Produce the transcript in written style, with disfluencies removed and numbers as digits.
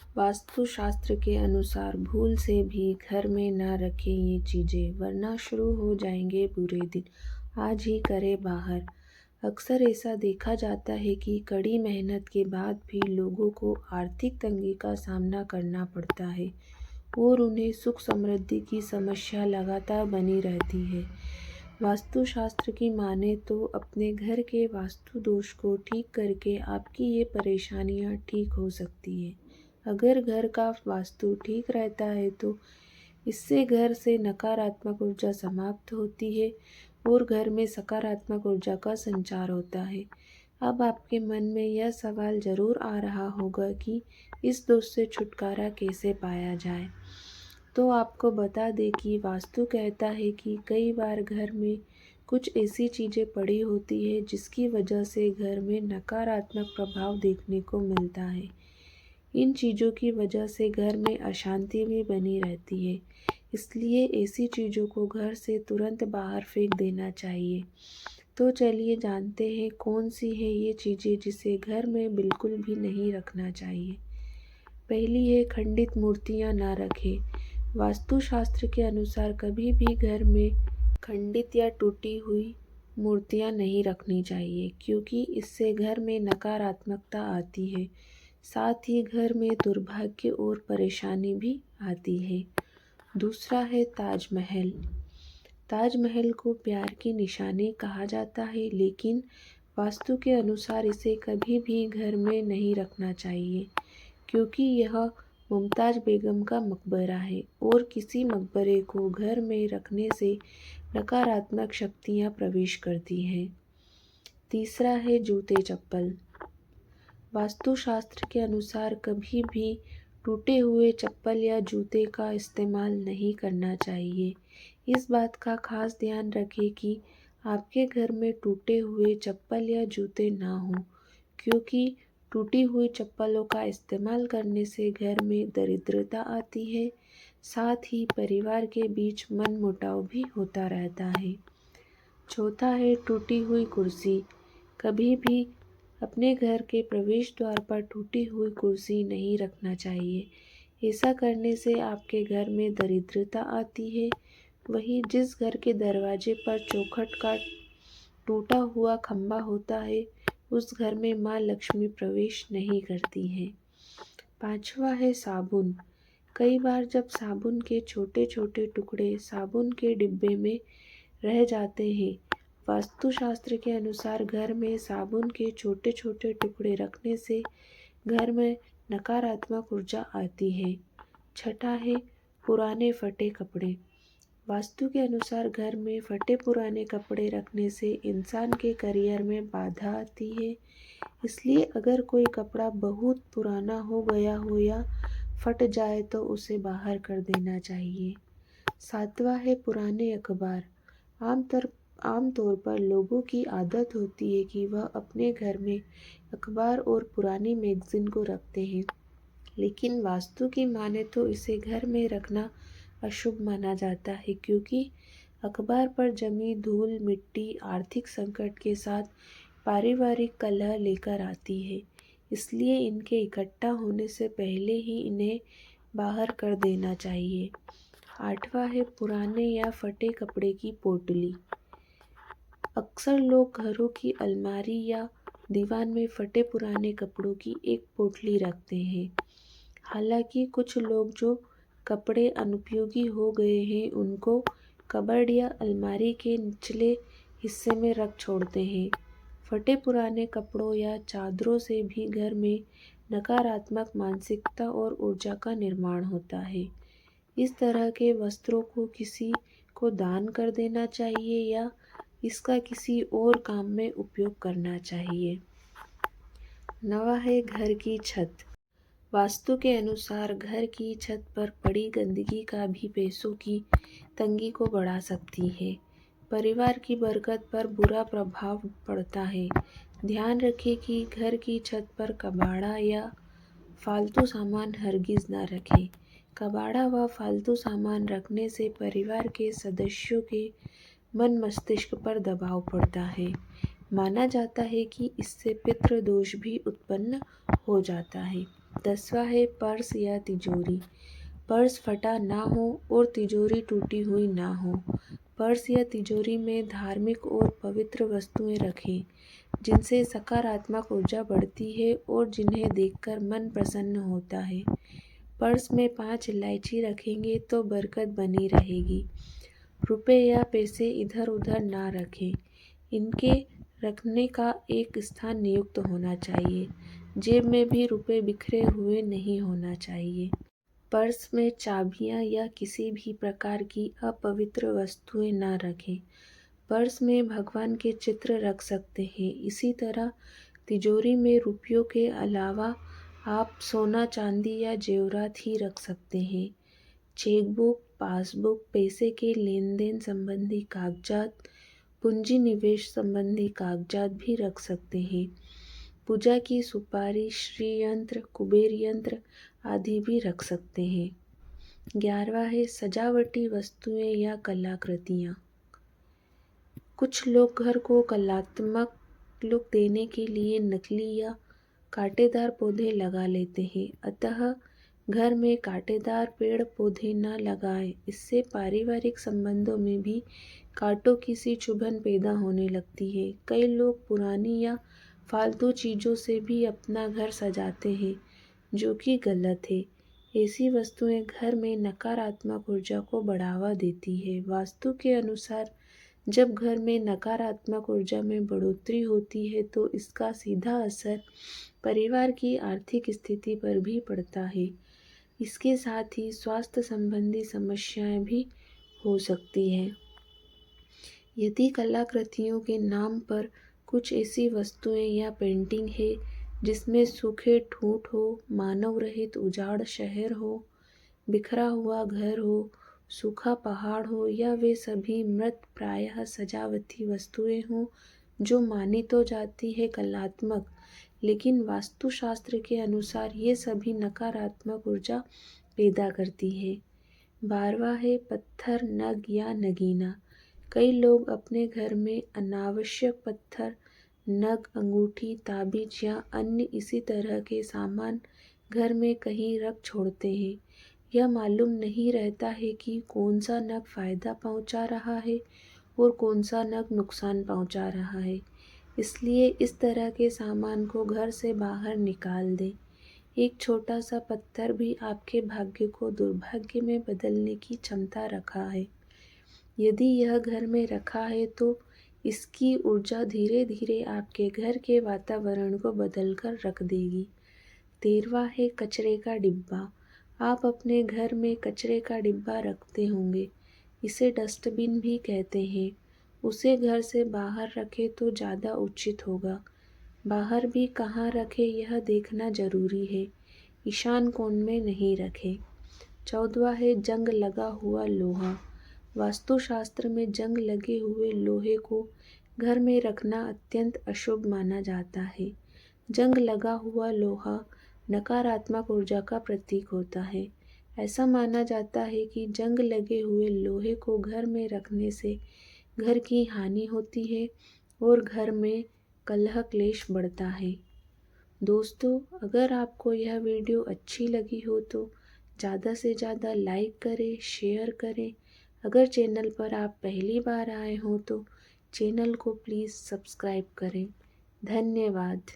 वास्तुशास्त्र के अनुसार भूल से भी घर में ना रखें ये चीज़ें, वरना शुरू हो जाएंगे बुरे दिन। आज ही करें बाहर। अक्सर ऐसा देखा जाता है कि कड़ी मेहनत के बाद भी लोगों को आर्थिक तंगी का सामना करना पड़ता है और उन्हें सुख समृद्धि की समस्या लगातार बनी रहती है। वास्तुशास्त्र की माने तो अपने घर के वास्तु दोष को ठीक करके आपकी ये परेशानियाँ ठीक हो सकती है। अगर घर का वास्तु ठीक रहता है तो इससे घर से नकारात्मक ऊर्जा समाप्त होती है और घर में सकारात्मक ऊर्जा का संचार होता है। अब आपके मन में यह सवाल ज़रूर आ रहा होगा कि इस दोष से छुटकारा कैसे पाया जाए। तो आपको बता दें कि वास्तु कहता है कि कई बार घर में कुछ ऐसी चीज़ें पड़ी होती है जिसकी वजह से घर में नकारात्मक प्रभाव देखने को मिलता है। इन चीज़ों की वजह से घर में अशांति भी बनी रहती है, इसलिए ऐसी चीज़ों को घर से तुरंत बाहर फेंक देना चाहिए। तो चलिए जानते हैं कौन सी है ये चीज़ें जिसे घर में बिल्कुल भी नहीं रखना चाहिए। पहली है, खंडित मूर्तियाँ ना रखें। वास्तुशास्त्र के अनुसार कभी भी घर में खंडित या टूटी हुई मूर्तियाँ नहीं रखनी चाहिए, क्योंकि इससे घर में नकारात्मकता आती है। साथ ही घर में दुर्भाग्य और परेशानी भी आती है। दूसरा है ताजमहल। ताजमहल को प्यार की निशानी कहा जाता है, लेकिन वास्तु के अनुसार इसे कभी भी घर में नहीं रखना चाहिए, क्योंकि यह मुमताज़ बेगम का मकबरा है और किसी मकबरे को घर में रखने से नकारात्मक शक्तियाँ प्रवेश करती हैं। तीसरा है जूते चप्पल। वास्तुशास्त्र के अनुसार कभी भी टूटे हुए चप्पल या जूते का इस्तेमाल नहीं करना चाहिए। इस बात का खास ध्यान रखें कि आपके घर में टूटे हुए चप्पल या जूते ना हों, क्योंकि टूटी हुई चप्पलों का इस्तेमाल करने से घर में दरिद्रता आती है। साथ ही परिवार के बीच मनमुटाव भी होता रहता है। चौथा है टूटी हुई कुर्सी। कभी भी अपने घर के प्रवेश द्वार पर टूटी हुई कुर्सी नहीं रखना चाहिए। ऐसा करने से आपके घर में दरिद्रता आती है। वहीं जिस घर के दरवाजे पर चौखट का टूटा हुआ खंभा होता है, उस घर में माँ लक्ष्मी प्रवेश नहीं करती हैं। पांचवा है साबुन। कई बार जब साबुन के छोटे छोटे टुकड़े साबुन के डिब्बे में रह जाते हैं, वास्तुशास्त्र के अनुसार घर में साबुन के छोटे छोटे टुकड़े रखने से घर में नकारात्मक ऊर्जा आती है। छठा है पुराने फटे कपड़े। वास्तु के अनुसार घर में फटे पुराने कपड़े रखने से इंसान के करियर में बाधा आती है, इसलिए अगर कोई कपड़ा बहुत पुराना हो गया हो या फट जाए तो उसे बाहर कर देना चाहिए। सातवां है पुराने अखबार। आमतौर पर लोगों की आदत होती है कि वह अपने घर में अखबार और पुरानी मैगज़ीन को रखते हैं, लेकिन वास्तु की माने तो इसे घर में रखना अशुभ माना जाता है, क्योंकि अखबार पर जमी धूल मिट्टी आर्थिक संकट के साथ पारिवारिक कलह लेकर आती है। इसलिए इनके इकट्ठा होने से पहले ही इन्हें बाहर कर देना चाहिए। आठवां है पुराने या फटे कपड़े की पोटली। अक्सर लोग घरों की अलमारी या दीवान में फटे पुराने कपड़ों की एक पोटली रखते हैं। हालांकि कुछ लोग जो कपड़े अनुपयोगी हो गए हैं उनको कबर्ड या अलमारी के निचले हिस्से में रख छोड़ते हैं। फटे पुराने कपड़ों या चादरों से भी घर में नकारात्मक मानसिकता और ऊर्जा का निर्माण होता है। इस तरह के वस्त्रों को किसी को दान कर देना चाहिए या इसका किसी और काम में उपयोग करना चाहिए। नवा है घर की छत। वास्तु के अनुसार घर की छत पर पड़ी गंदगी का भी पैसों की तंगी को बढ़ा सकती है। परिवार की बरकत पर बुरा प्रभाव पड़ता है। ध्यान रखें कि घर की छत पर कबाड़ा या फालतू सामान हरगिज़ न रखें। कबाड़ा व फालतू सामान रखने से परिवार के सदस्यों के मन मस्तिष्क पर दबाव पड़ता है। माना जाता है कि इससे पितृदोष भी उत्पन्न हो जाता है। 10वां है पर्स या तिजोरी। पर्स फटा ना हो और तिजोरी टूटी हुई ना हो। पर्स या तिजोरी में धार्मिक और पवित्र वस्तुएं रखें, जिनसे सकारात्मक ऊर्जा बढ़ती है और जिन्हें देखकर मन प्रसन्न होता है। पर्स में 5 इलायची रखेंगे तो बरकत बनी रहेगी। रुपए या पैसे इधर उधर ना रखें। इनके रखने का एक स्थान नियुक्त होना चाहिए। जेब में भी रुपए बिखरे हुए नहीं होना चाहिए। पर्स में चाबियां या किसी भी प्रकार की अपवित्र वस्तुएं ना रखें। पर्स में भगवान के चित्र रख सकते हैं। इसी तरह तिजोरी में रुपयों के अलावा आप सोना चांदी या जेवरात ही रख सकते हैं। चेकबुक, पासबुक, पैसे के लेन देन संबंधी कागजात, पूंजी निवेश संबंधी कागजात भी रख सकते हैं। पूजा की सुपारी, श्री यंत्र, कुबेर यंत्र आदि भी रख सकते हैं। 11वां है सजावटी वस्तुएं या कलाकृतियाँ। कुछ लोग घर को कलात्मक लुक देने के लिए नकली या कांटेदार पौधे लगा लेते हैं, अतः घर में कांटेदार पेड़ पौधे न लगाएं। इससे पारिवारिक संबंधों में भी कांटों की सी चुभन पैदा होने लगती है। कई लोग पुरानी या फालतू चीज़ों से भी अपना घर सजाते हैं, जो कि गलत है। ऐसी वस्तुएं घर में नकारात्मक ऊर्जा को बढ़ावा देती है। वास्तु के अनुसार जब घर में नकारात्मक ऊर्जा में बढ़ोतरी होती है तो इसका सीधा असर परिवार की आर्थिक स्थिति पर भी पड़ता है। इसके साथ ही स्वास्थ्य संबंधी समस्याएं भी हो सकती हैं। यदि कलाकृतियों के नाम पर कुछ ऐसी वस्तुएं या पेंटिंग है जिसमें सूखे ठूंठ हो, मानव रहित उजाड़ शहर हो, बिखरा हुआ घर हो, सूखा पहाड़ हो या वे सभी मृत प्रायः सजावटी वस्तुएं हों जो मानी तो जाती है कलात्मक, लेकिन वास्तुशास्त्र के अनुसार ये सभी नकारात्मक ऊर्जा पैदा करती है। 12वां है पत्थर, नग या नगीना। कई लोग अपने घर में अनावश्यक पत्थर, नग, अंगूठी, ताबीज या अन्य इसी तरह के सामान घर में कहीं रख छोड़ते हैं। यह मालूम नहीं रहता है कि कौन सा नग फायदा पहुंचा रहा है और कौन सा नग नुकसान पहुंचा रहा है। इसलिए इस तरह के सामान को घर से बाहर निकाल दें। एक छोटा सा पत्थर भी आपके भाग्य को दुर्भाग्य में बदलने की क्षमता रखा है। यदि यह घर में रखा है तो इसकी ऊर्जा धीरे धीरे आपके घर के वातावरण को बदलकर रख देगी। 13वां है कचरे का डिब्बा। आप अपने घर में कचरे का डिब्बा रखते होंगे। इसे डस्टबिन भी कहते हैं। उसे घर से बाहर रखें तो ज़्यादा उचित होगा। बाहर भी कहाँ रखें यह देखना जरूरी है। ईशान कोण में नहीं रखें। 14वां है जंग लगा हुआ लोहा। वास्तुशास्त्र में जंग लगे हुए लोहे को घर में रखना अत्यंत अशुभ माना जाता है। जंग लगा हुआ लोहा नकारात्मक ऊर्जा का प्रतीक होता है। ऐसा माना जाता है कि जंग लगे हुए लोहे को घर में रखने से घर की हानि होती है और घर में कलह क्लेश बढ़ता है। दोस्तों, अगर आपको यह वीडियो अच्छी लगी हो तो ज़्यादा से ज़्यादा लाइक करें, शेयर करें। अगर चैनल पर आप पहली बार आए हो तो चैनल को प्लीज़ सब्सक्राइब करें। धन्यवाद।